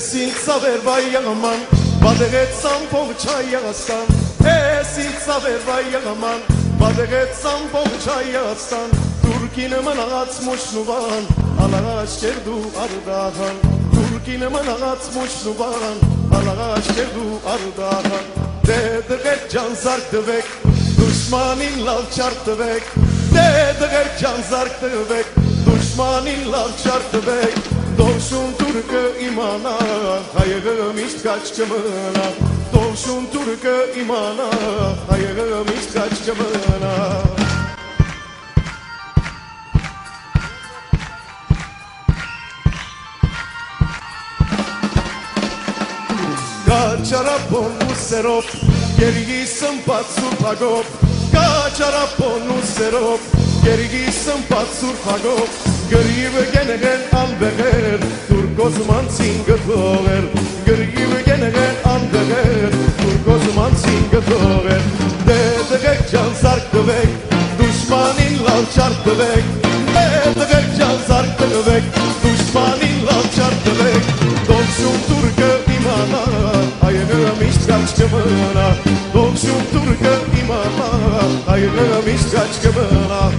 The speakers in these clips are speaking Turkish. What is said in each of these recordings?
saber bayaman badegetsam povchayastan esit saber bayaman badegetsam povchayastan turkine manats mushnuvan alagash kerdu ardahan turkine manats mushnuvan alagash kerdu ardahan dedeget can zartbek düşmanin lav chartbek dedeget can zartbek düşmanin lav chartbek Doğuşun Türk'ü imana, hayırım hiç kaçkımına Doğuşun Türk'ü imana, hayırım hiç kaçkımına Kaçaraponu serop, gergisem patsur pagop Kaçaraponu serop, gergisem patsur pagop Geribe genegen albeger, Turkozman singatoger Geribe genegen albeger, Turkozman singatoger Dedegek can zartbek, düşmanin lav chartbek Dedegek can zartbek, düşmanin lav chartbek Doğuşun Türk'ü imana, hayırım hiç kaçkımına Doğuşun Türk'ü imana, hayırım hiç kaçkımına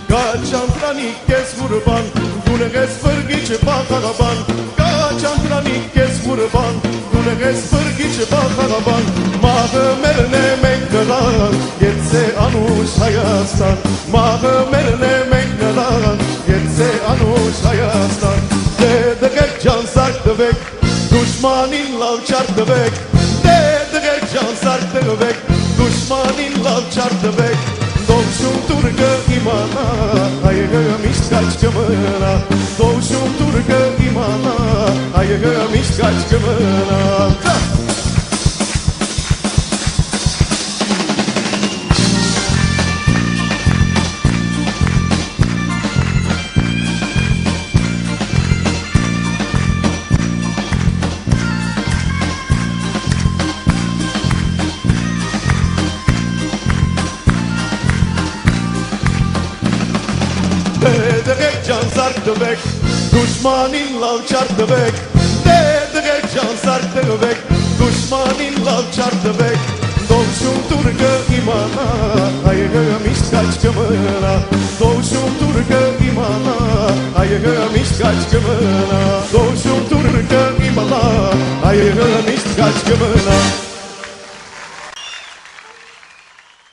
Kaçantranik kes kurban, güneges fırgiç bakaraban Kaçantranik kes kurban, güneges fırgiç bakaraban Mahı merne mekkeran, yetse anuş hayastan Mahı merne mekkeran, yetse anuş hayastan Dedegek can zartbek, düşmanin lav chartbek Dedegek can zartbek, düşmanin lav chartbek Doğuşun Türk'ü imana, hayırım hiç kaçkımına Doğuşun Türk'ü imana, hayırım hiç kaçkımına Dedegek can zartbek, düşmanin lav chartbek Dedegek can zartbek, düşmanin lav chartbek Doğuşun Türk'ü imana, hayırım hiç kaçkımına Doğuşun Türk'ü imana, hayırım hiç kaçkımına Doğuşun Türk'ü imana, hayırım hiç kaçkımına